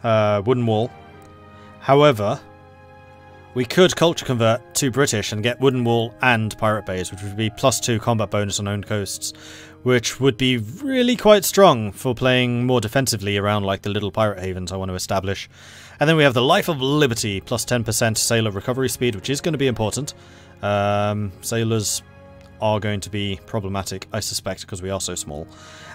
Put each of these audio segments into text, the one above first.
wooden wall. However, we could culture convert to British and get wooden wall and pirate bays, which would be +2 combat bonus on owned coasts, which would be really quite strong for playing more defensively around like the little pirate havens I want to establish. And then we have the Life of Liberty, +10% sailor recovery speed, which is going to be important. Sailors are going to be problematic, I suspect, because we are so small.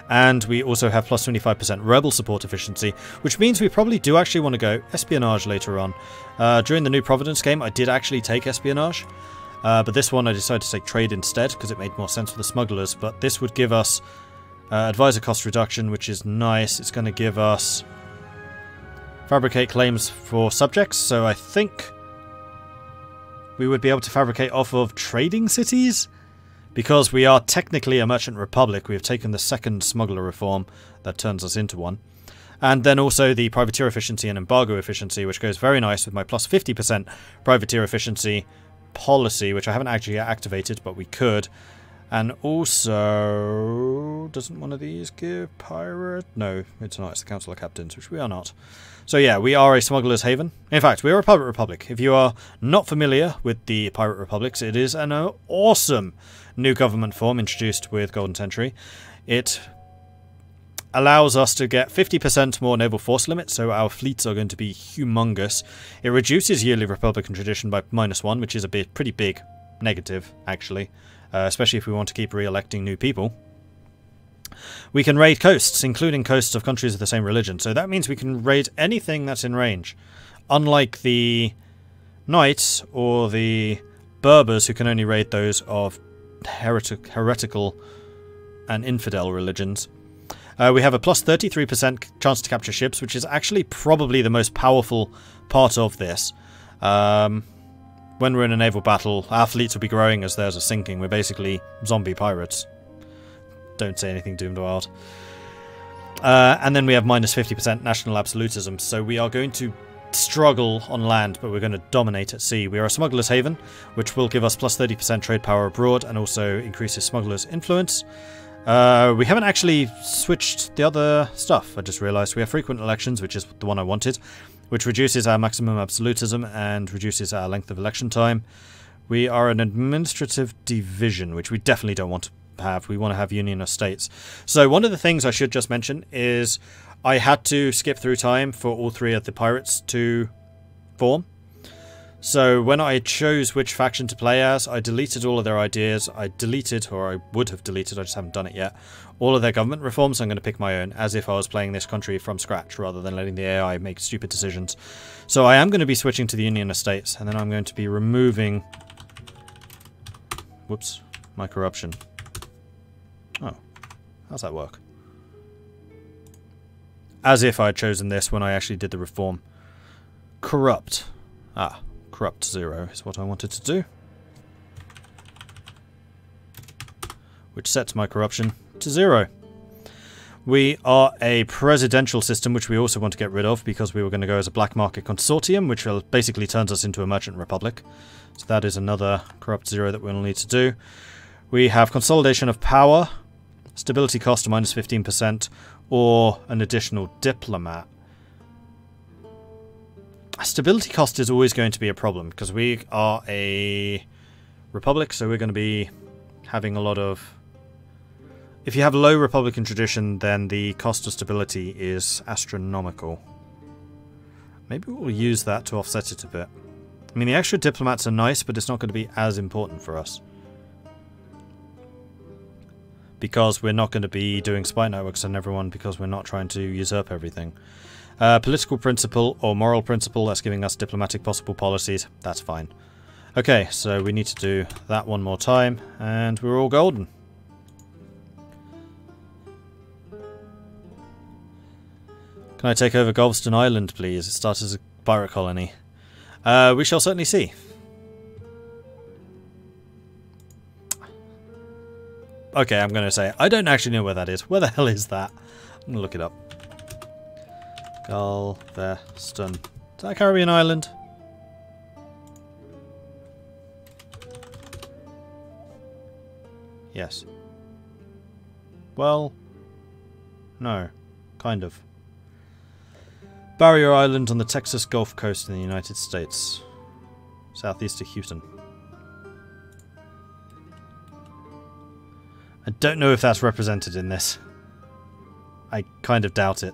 And we also have +25% rebel support efficiency, which means we probably do actually want to go espionage later on. During the new Providence game, I did actually take espionage, but this one I decided to take trade instead because it made more sense for the smugglers. But this would give us advisor cost reduction, which is nice. It's going to give us fabricate claims for subjects, so I think we would be able to fabricate off of trading cities. Because we are technically a merchant republic, we have taken the second smuggler reform that turns us into one. And then also the privateer efficiency and embargo efficiency, which goes very nice with my +50% privateer efficiency policy, which I haven't actually activated, but we could. And also, doesn't one of these give pirate? No, it's not. It's the Council of Captains, which we are not. So yeah, we are a smuggler's haven. In fact, we are a pirate republic. If you are not familiar with the pirate republics, it is an awesome new government form introduced with Golden Century. It allows us to get 50% more naval force limit, so our fleets are going to be humongous. It reduces yearly republican tradition by -1, which is a pretty big negative, actually, especially if we want to keep re-electing new people. We can raid coasts, including coasts of countries of the same religion, so that means we can raid anything that's in range. Unlike the Knights or the Berbers, who can only raid those of heretical and infidel religions. We have a +33% chance to capture ships, which is actually probably the most powerful part of this. When we're in a naval battle, our fleets will be growing as theirs are sinking. We're basically zombie pirates. Don't say anything doomed wild. And then we have -50% national absolutism, so we are going to struggle on land, but we're going to dominate at sea. We are a smuggler's haven, which will give us +30% trade power abroad and also increases smugglers' influence. We haven't actually switched the other stuff. I just realised we have frequent elections, which is the one I wanted, which reduces our maximum absolutism and reduces our length of election time. We are an administrative division, which we definitely don't want to have. We want to have Union of States. So one of the things I should just mention is I had to skip through time for all three of the pirates to form. So when I chose which faction to play as, I deleted all of their ideas. I deleted, or I would have deleted, I just haven't done it yet, all of their government reforms. I'm going to pick my own, as if I was playing this country from scratch, rather than letting the AI make stupid decisions. So I am going to be switching to the Union of States, and then I'm going to be removing... Whoops, my corruption. Oh, how's that work? As if I had chosen this when I actually did the reform. Corrupt. Ah, corrupt 0 is what I wanted to do. Which sets my corruption to 0. We are a presidential system, which we also want to get rid of because we were going to go as a black market consortium, which basically turns us into a merchant republic. So that is another corrupt 0 that we'll need to do. We have consolidation of power, stability cost of -15%, or an additional diplomat. Stability cost is always going to be a problem because we are a republic, so we're going to be having a lot of... If you have low republican tradition, then the cost of stability is astronomical. Maybe we'll use that to offset it a bit. I mean, the extra diplomats are nice, but it's not going to be as important for us. Because we're not going to be doing spy networks on everyone, because we're not trying to usurp everything. Political principle or moral principle, that's giving us diplomatic possible policies. That's fine. Okay, so we need to do that one more time, and we're all golden. Can I take over Galveston Island, please? It starts as a pirate colony. We shall certainly see. Okay, I'm going to say, I don't actually know where that is. Where the hell is that? I'm going to look it up. Galveston. Is that a Caribbean island? Yes. Well, no. Kind of. Barrier Island on the Texas Gulf Coast in the United States. Southeast of Houston. I don't know if that's represented in this. I kind of doubt it.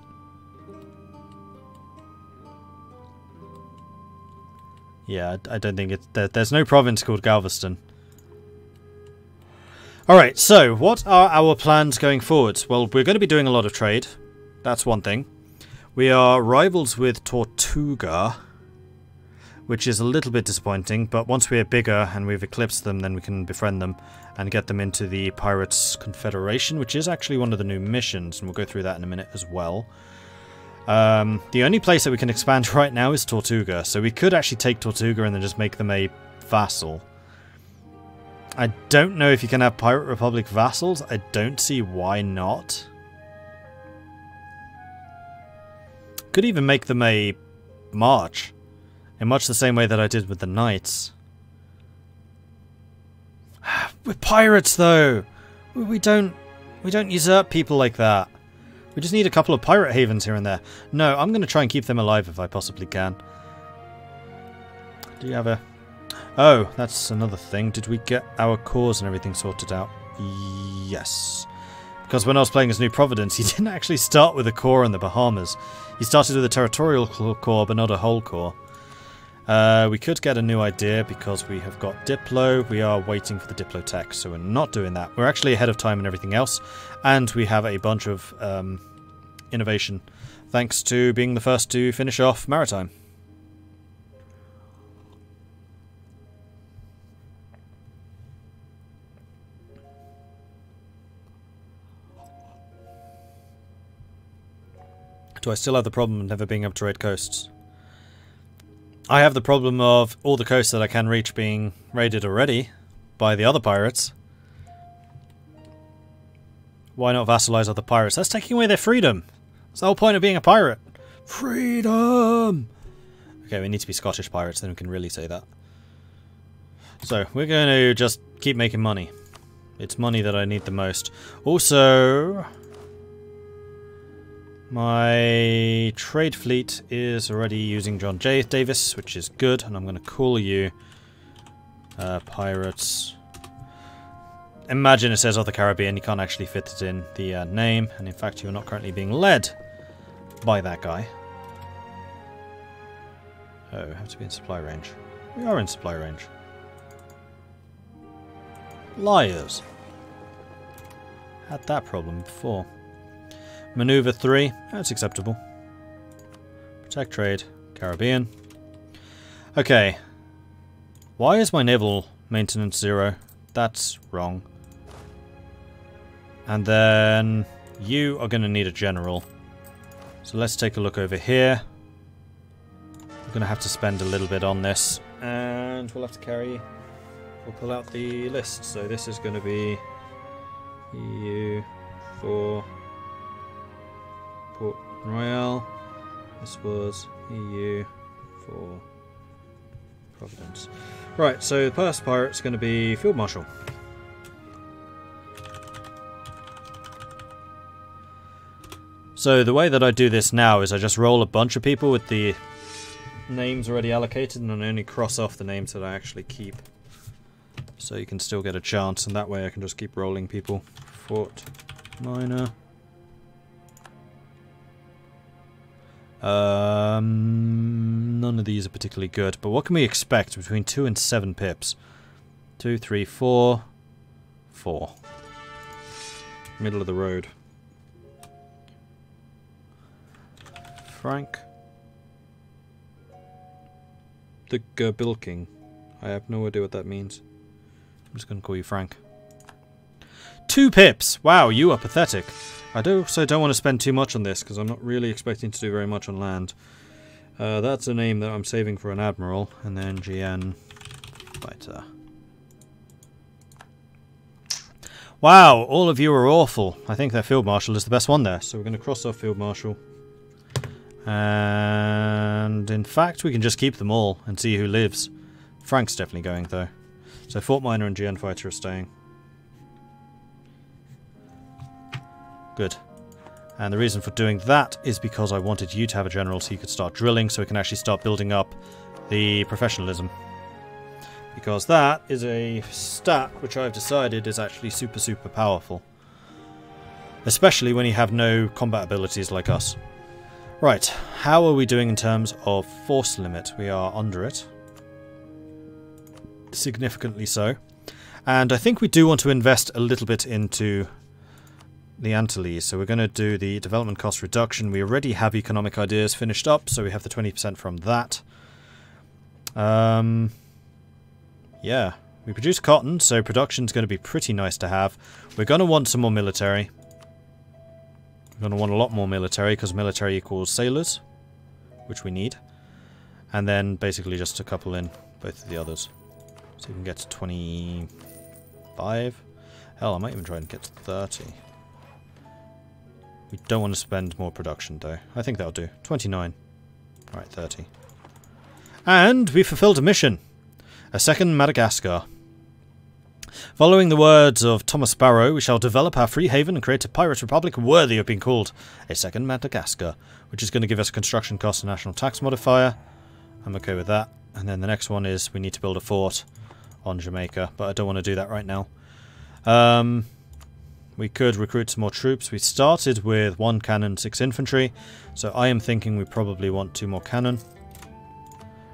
Yeah, I don't think it's... There's no province called Galveston. Alright, so what are our plans going forwards? Well, we're going to be doing a lot of trade. That's one thing. We are rivals with Tortuga, which is a little bit disappointing, but once we're bigger and we've eclipsed them, then we can befriend them and get them into the Pirates Confederation, which is actually one of the new missions, and we'll go through that in a minute as well. The only place that we can expand right now is Tortuga, so we could actually take Tortuga and then just make them a vassal. I don't know if you can have Pirate Republic vassals. I don't see why not. Could even make them a march, in much the same way that I did with the knights. We're pirates, though. We don't usurp people like that. We just need a couple of pirate havens here and there. No, I'm going to try and keep them alive if I possibly can. Do you have a... Oh, that's another thing. Did we get our cores and everything sorted out? Yes. Because when I was playing as New Providence, he didn't actually start with a core in the Bahamas. He started with a territorial core, but not a whole core. We could get a new idea because we have got Diplo. We are waiting for the Diplo tech, so we're not doing that. We're actually ahead of time and everything else. And we have a bunch of innovation, thanks to being the first to finish off Maritime. Do I still have the problem of never being able to raid coasts? I have the problem of all the coasts that I can reach being raided already by the other pirates. Why not vassalize other pirates? That's taking away their freedom. That's the whole point of being a pirate. Freedom! Okay, we need to be Scottish pirates, then we can really say that. So, we're going to just keep making money. It's money that I need the most. Also... my trade fleet is already using John J. Davis, which is good, and I'm going to call you Pirates. Imagine it says Other Caribbean, you can't actually fit it in the name, and in fact you're not currently being led by that guy. Oh, we have to be in supply range. We are in supply range. Liars. Had that problem before. Maneuver 3, that's acceptable. Protect trade, Caribbean. Okay. Why is my naval maintenance 0? That's wrong. And then you are going to need a general. So let's take a look over here. We're going to have to spend a little bit on this. And we'll have to carry... we'll pull out the list. So this is going to be EU for... Port Royal. This was EU for Providence. Right, so the first pirate's going to be Field Marshal. So the way that I do this now is I just roll a bunch of people with the names already allocated, and I only cross off the names that I actually keep. So you can still get a chance, and that way I can just keep rolling people. Fort Minor. None of these are particularly good, but what can we expect between 2 and 7 pips? 2, 3, 4, 4. Middle of the road. Frank. The Gerbilking. I have no idea what that means. I'm just going to call you Frank. 2 pips! Wow, you are pathetic. I also don't want to spend too much on this, because I'm not really expecting to do very much on land. That's a name that I'm saving for an admiral, and then GN fighter. Wow, all of you are awful. I think that Field Marshal is the best one there, so we're going to cross off Field Marshal. And in fact, we can just keep them all and see who lives. Frank's definitely going, though. So Fort Minor and GN fighter are staying. Good. And the reason for doing that is because I wanted you to have a general so you could start drilling, so we can actually start building up the professionalism. Because that is a stat which I've decided is actually super, super powerful. Especially when you have no combat abilities like us. Right, how are we doing in terms of force limit? We are under it. Significantly so. And I think we do want to invest a little bit into the Antilles. So we're going to do the development cost reduction. We already have economic ideas finished up, so we have the 20% from that. Yeah, we produce cotton, so production's going to be pretty nice to have. We're going to want some more military. We're going to want a lot more military, because military equals sailors, which we need. And then basically just a couple in both of the others. So we can get to 25. Hell, I might even try and get to 30. We don't want to spend more production, though. I think that'll do. 29. Alright, 30. And we fulfilled a mission. A second Madagascar. Following the words of Thomas Barrow, we shall develop our free haven and create a pirate republic worthy of being called a second Madagascar, which is going to give us a construction cost and national tax modifier. I'm okay with that. And then the next one is we need to build a fort on Jamaica, but I don't want to do that right now. We could recruit some more troops. We started with 1 cannon, 6 infantry, so I am thinking we probably want 2 more cannon.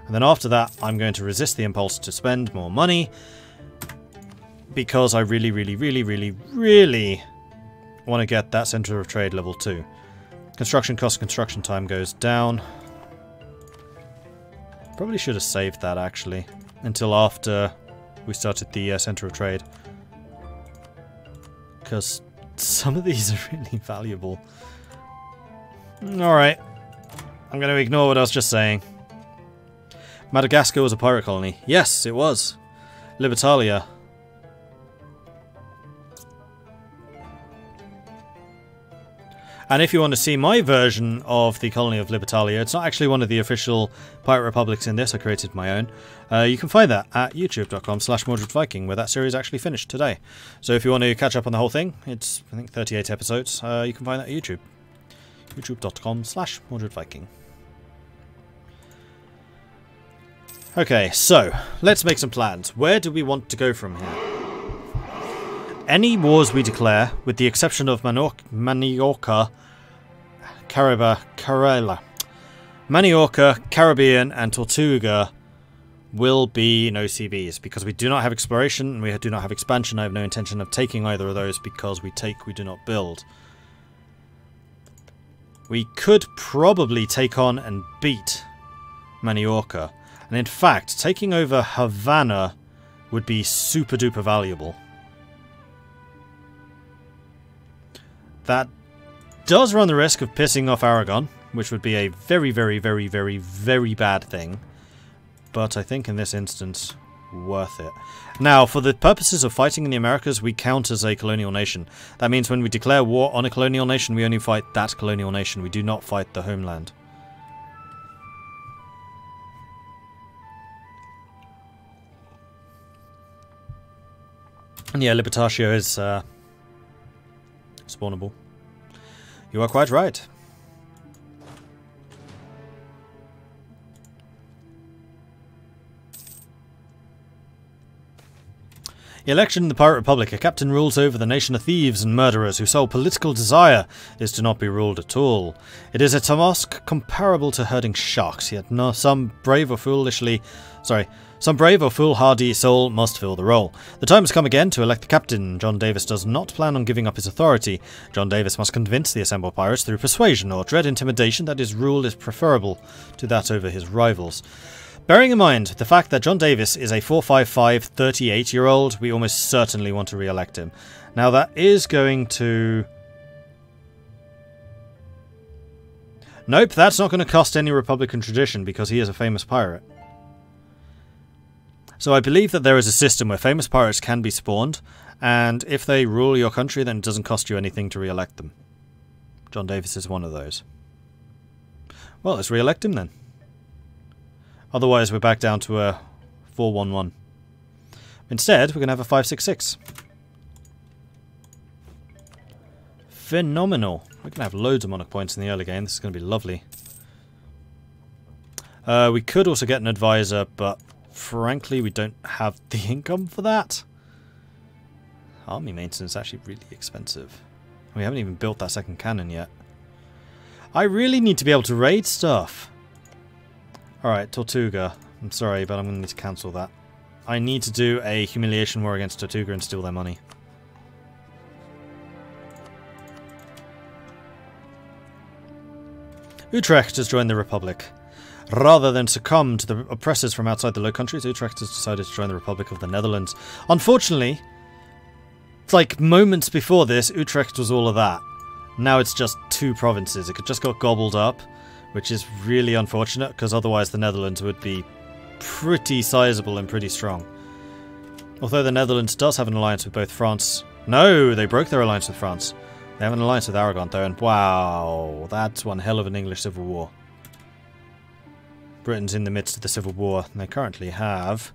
And then after that, I'm going to resist the impulse to spend more money, because I really want to get that Centre of Trade level 2. Construction cost, construction time goes down. Probably should have saved that, actually, until after we started the Centre of Trade. Because some of these are really valuable. Alright. I'm going to ignore what I was just saying. Madagascar was a pirate colony. Yes, it was. Libertalia. And if you want to see my version of the colony of Libertalia, it's not actually one of the official pirate republics in this. I created my own. You can find that at youtube.com/MordredViking, where that series actually finished today. So if you want to catch up on the whole thing, it's, I think, 38 episodes. You can find that at YouTube. youtube.com/MordredViking. Okay, so let's make some plans. Where do we want to go from here? Any wars we declare, with the exception of Maniorca, Maniorca, Caribbean, and Tortuga, will be no CVs, because we do not have exploration and we do not have expansion. I have no intention of taking either of those, because we take, we do not build. We could probably take on and beat Maniorca. And in fact, taking over Havana would be super duper valuable. That does run the risk of pissing off Aragon, which would be a very bad thing. But I think in this instance, worth it. Now, for the purposes of fighting in the Americas, we count as a colonial nation. That means when we declare war on a colonial nation, we only fight that colonial nation. We do not fight the homeland. And yeah, Libertatio is spawnable. You are quite right. Election in the Pirate Republic. A captain rules over the nation of thieves and murderers whose sole political desire is to not be ruled at all. It is a task comparable to herding sharks, yet some brave or foolhardy soul must fill the role. The time has come again to elect the captain. John Davis does not plan on giving up his authority. John Davis must convince the assembled pirates through persuasion or dread intimidation that his rule is preferable to that over his rivals. Bearing in mind the fact that John Davis is a 455 38-year-old, we almost certainly want to re-elect him. Now that is going to... Nope, that's not going to cost any Republican tradition because he is a famous pirate. So I believe that there is a system where famous pirates can be spawned, and if they rule your country, then it doesn't cost you anything to re-elect them. John Davis is one of those. Well, let's re-elect him then. Otherwise, we're back down to a 411. Instead, we're going to have a 566. Phenomenal. We're going to have loads of monarch points in the early game. This is going to be lovely. We could also get an advisor, but frankly we don't have the income for that. Army maintenance is actually really expensive. We haven't even built that second cannon yet. I really need to be able to raid stuff. Alright, Tortuga. I'm sorry, but I'm going to need to cancel that. I need to do a humiliation war against Tortuga and steal their money. Utrecht has joined the Republic. Rather than succumb to the oppressors from outside the Low Countries, Utrecht has decided to join the Republic of the Netherlands. Unfortunately, like moments before this, Utrecht was all of that. Now it's just 2 provinces. It just got gobbled up, which is really unfortunate, because otherwise the Netherlands would be pretty sizable and pretty strong. Although the Netherlands does have an alliance with both France... No, they broke their alliance with France. They have an alliance with Aragon, though, and wow, that's one hell of an English civil war. Britain's in the midst of the civil war, and they currently have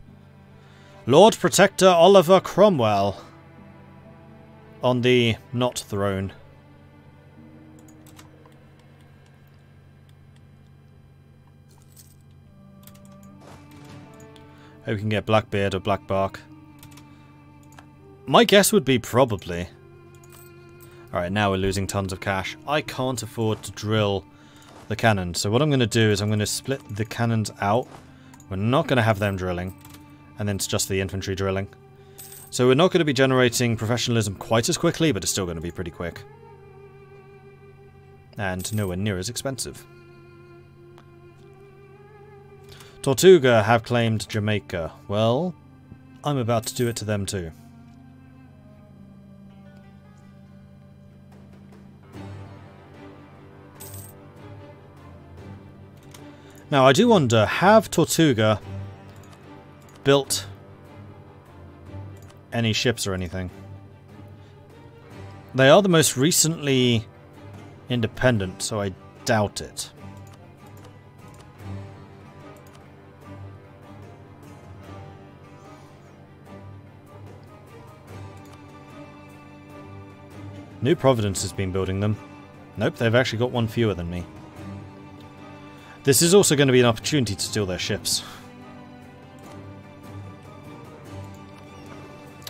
Lord Protector Oliver Cromwell on the not throne. Hope we can get Blackbeard or Blackbark. My guess would be probably. Alright, now we're losing tons of cash. I can't afford to drill the cannons. So what I'm going to do is I'm going to split the cannons out. We're not going to have them drilling. And then it's just the infantry drilling. So we're not going to be generating professionalism quite as quickly, but it's still going to be pretty quick. And nowhere near as expensive. Tortuga have claimed Jamaica. Well, I'm about to do it to them too. Now, I do wonder, have Tortuga built any ships or anything? They are the most recently independent, so I doubt it. New Providence has been building them. Nope, they've actually got one fewer than me. This is also going to be an opportunity to steal their ships.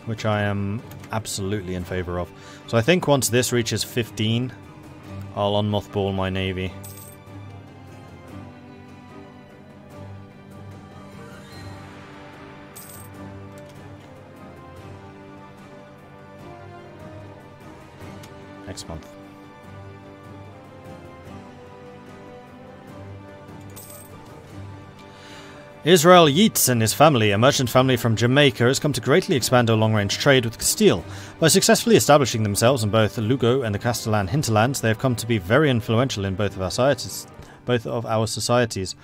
Which I am absolutely in favour of. So I think once this reaches 15, I'll unmothball my navy. Next month. Israel Yeats and his family, a merchant family from Jamaica, has come to greatly expand our long-range trade with Castile. By successfully establishing themselves in both Lugo and the Castellan hinterlands, they have come to be very influential in both of our societies.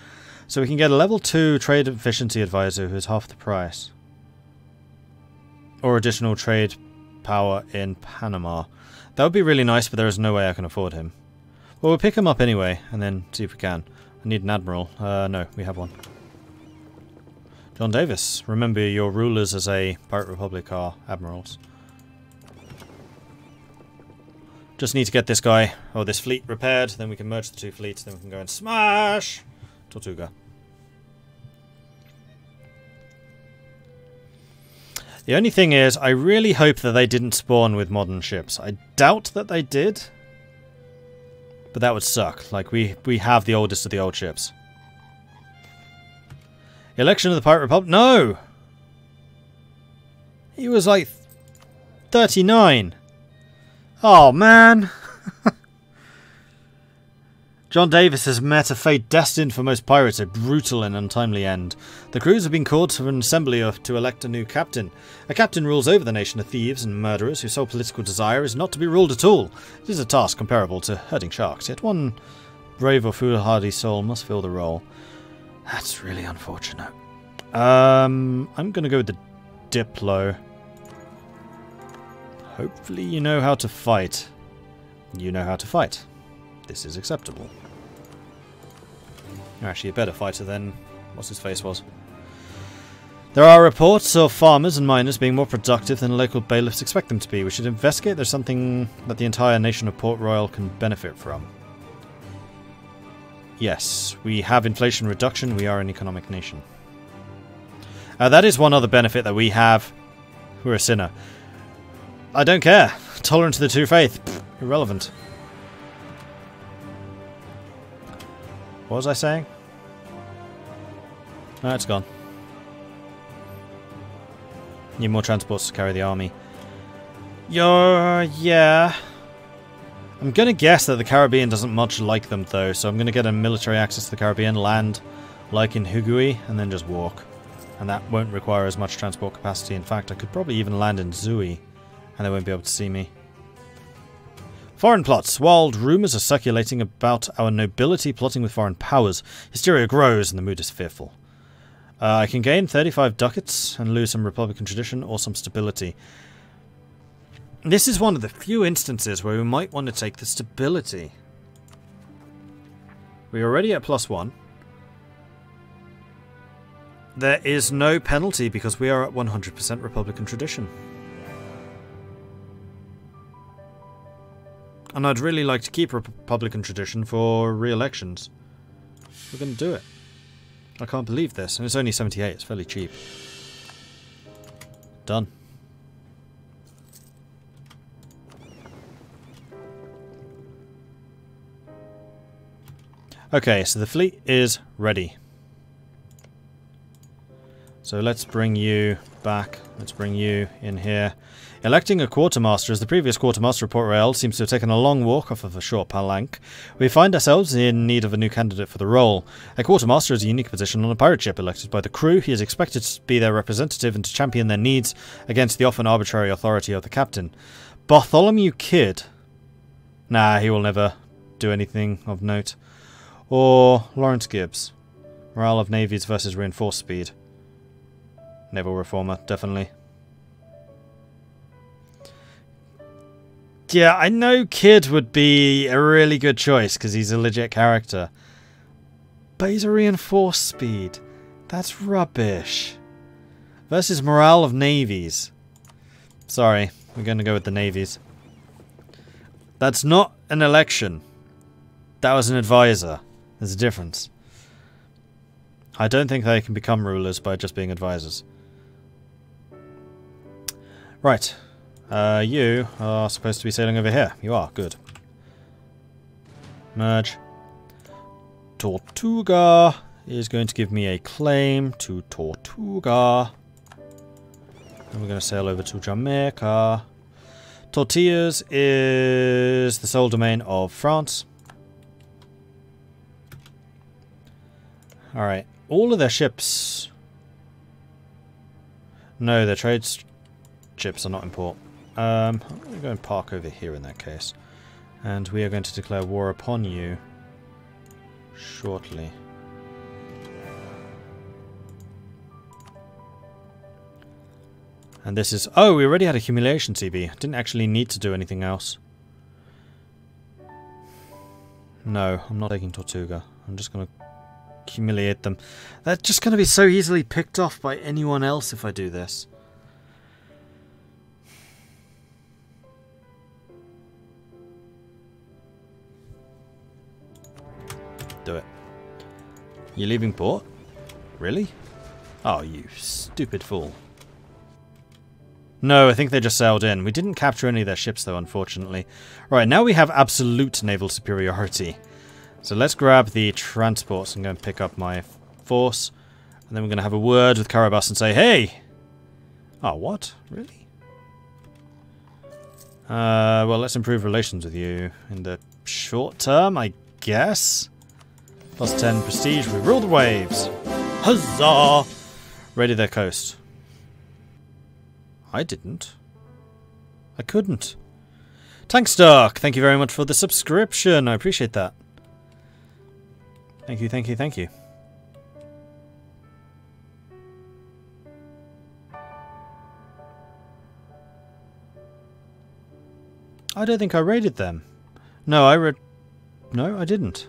So we can get a level 2 trade efficiency advisor who is half the price. Or additional trade power in Panama. That would be really nice, but there is no way I can afford him. Well, we'll pick him up anyway, and then see if we can. I need an admiral. No, we have one. John Davis, remember your rulers as a Pirate Republic are admirals. Just need to get this guy, or this fleet repaired, then we can merge the 2 fleets, then we can go and smash Tortuga. The only thing is, I really hope that they didn't spawn with modern ships. I doubt that they did, but that would suck. Like, we have the oldest of the old ships. Election of the Pirate Republic? No! He was like 39. Oh, man. John Davis has met a fate destined for most pirates, a brutal and untimely end. The crews have been called to an assembly to elect a new captain. A captain rules over the nation of thieves and murderers whose sole political desire is not to be ruled at all. It is a task comparable to herding sharks, yet one brave or foolhardy soul must fill the role. That's really unfortunate. I'm going to go with the Diplo. Hopefully you know how to fight. You know how to fight. This is acceptable. You're actually a better fighter than what's his face was. There are reports of farmers and miners being more productive than local bailiffs expect them to be. We should investigate. There's something that the entire nation of Port Royal can benefit from. Yes, we have inflation reduction. We are an economic nation. That is one other benefit that we have. We're a sinner. I don't care. Tolerant to the true faith. Pfft, irrelevant. What was I saying? No, it's gone. Need more transports to carry the army. Yeah. I'm going to guess that the Caribbean doesn't much like them, though, so I'm going to get a military access to the Caribbean, land like in Hugui, and then just walk. And that won't require as much transport capacity. In fact, I could probably even land in Zui, and they won't be able to see me. Foreign plots. Wild rumours are circulating about our nobility plotting with foreign powers. Hysteria grows, and the mood is fearful. I can gain 35 ducats and lose some Republican tradition or some stability. This is one of the few instances where we might want to take the stability. We're already at +1. There is no penalty because we are at 100% Republican tradition. And I'd really like to keep Republican tradition for re-elections. We're going to do it. I can't believe this. And it's only 78. It's fairly cheap. Done. Okay, so the fleet is ready. So let's bring you back. Let's bring you in here. Electing a quartermaster as the previous quartermaster of Port Royal seems to have taken a long walk off of a short palanque. We find ourselves in need of a new candidate for the role. A quartermaster is a unique position on a pirate ship. Elected by the crew, he is expected to be their representative and to champion their needs against the often arbitrary authority of the captain. Bartholomew Kidd. Nah, he will never do anything of note. Or Lawrence Gibbs. Morale of navies versus reinforced speed. Naval reformer, definitely. Yeah, I know Kidd would be a really good choice because he's a legit character. But he's a reinforced speed. That's rubbish. Versus morale of navies. Sorry, we're going to go with the navies. That's not an election. That was an advisor. There's a difference. I don't think they can become rulers by just being advisors. Right. You are supposed to be sailing over here. You are. Good. Merge. Tortuga is going to give me a claim to Tortuga. And we're going to sail over to Jamaica. Tortillas is the sole domain of France. Alright. All of their ships... No, their trade ships are not in port. I'm going to go and park over here in that case. And we are going to declare war upon you shortly. And this is... Oh, we already had accumulation CB. Didn't actually need to do anything else. No, I'm not taking Tortuga. I'm just going to accumulate them. They're just going to be so easily picked off by anyone else if I do this. Do it. You leaving port? Really? Oh, you stupid fool. No, I think they just sailed in. We didn't capture any of their ships, though, unfortunately. Right, now we have absolute naval superiority. So let's grab the transports and go and pick up my force. And then we're going to have a word with Carabas and say, hey! Oh, what? Really? Well, let's improve relations with you in the short term, I guess. Plus 10 prestige, we rule the waves. Huzzah! Ready their coast. I didn't. I couldn't. Tankstark, thank you very much for the subscription. I appreciate that. Thank you, thank you, thank you. I don't think I raided them. No, No, I didn't.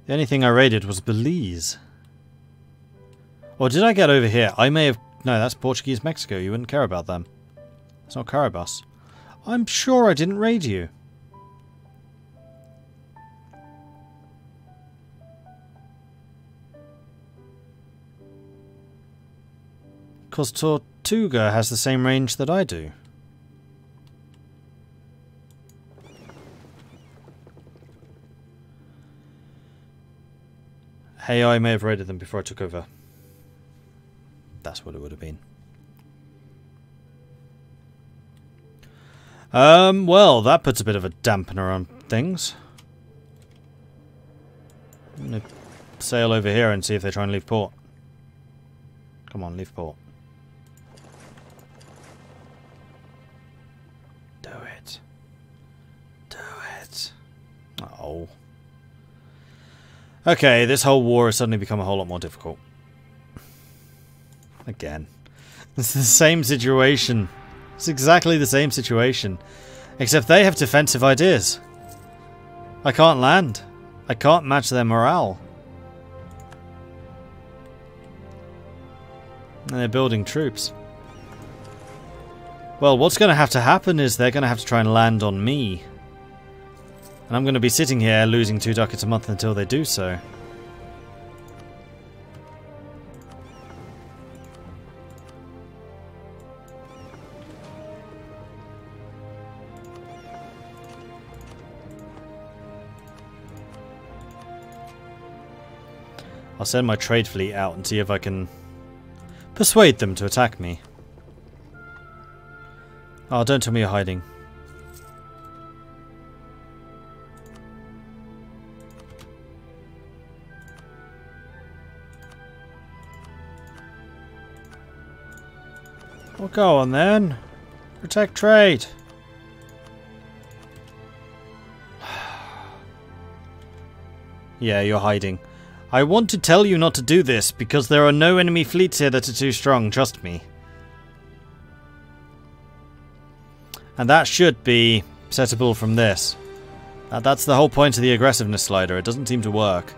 The only thing I raided was Belize. Or did I get over here? I may have... No, that's Portuguese Mexico. You wouldn't care about them. It's not Caribas. I'm sure I didn't raid you. Because Tortuga has the same range that I do. Hey, I may have raided them before I took over. That's what it would have been. Well, that puts a bit of a dampener on things. I'm going to sail over here and see if they try and leave port. Come on, leave port. Do it. Do it. Oh. Okay, this whole war has suddenly become a whole lot more difficult. Again. It's the same situation. It's exactly the same situation. Except they have defensive ideas. I can't land. I can't match their morale. And they're building troops. Well, what's going to have to happen is they're going to have to try and land on me. And I'm going to be sitting here losing 2 ducats a month until they do so. I'll send my trade fleet out and see if I can persuade them to attack me. Oh, don't tell me you're hiding. Well, go on then. Protect trade. Yeah, you're hiding. I want to tell you not to do this, because there are no enemy fleets here that are too strong, trust me. And that should be settable from this. That's the whole point of the aggressiveness slider, it doesn't seem to work.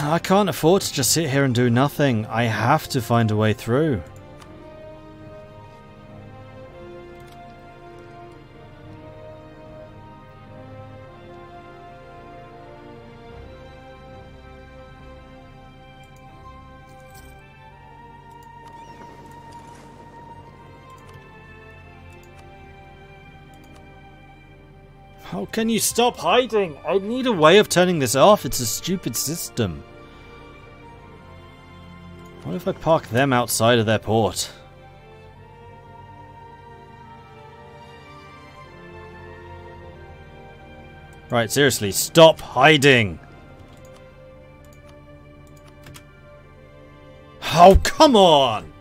I can't afford to just sit here and do nothing. I have to find a way through. How can you stop hiding? I need a way of turning this off. It's a stupid system. What if I park them outside of their port? Right, seriously, stop hiding! Oh, come on!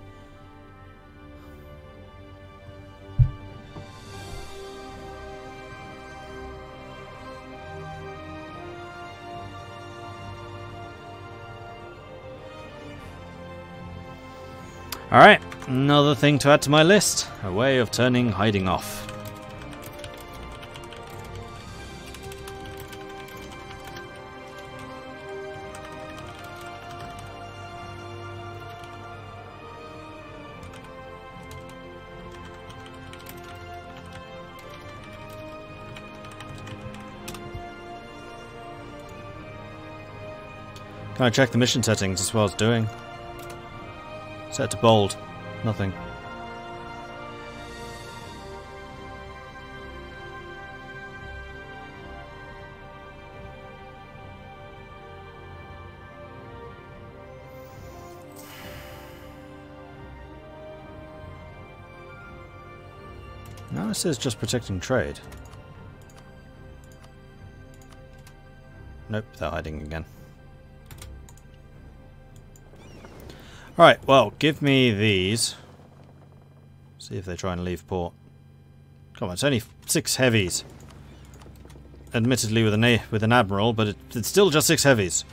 Alright, another thing to add to my list. A way of turning hiding off. Can I check the mission settings as well as doing? Set to bold. Nothing. Now it says just protecting trade. Nope, they're hiding again. Alright, well, give me these. See if they try and leave port. Come on, it's only 6 heavies. admittedly with an admiral, but it's still just 6 heavies.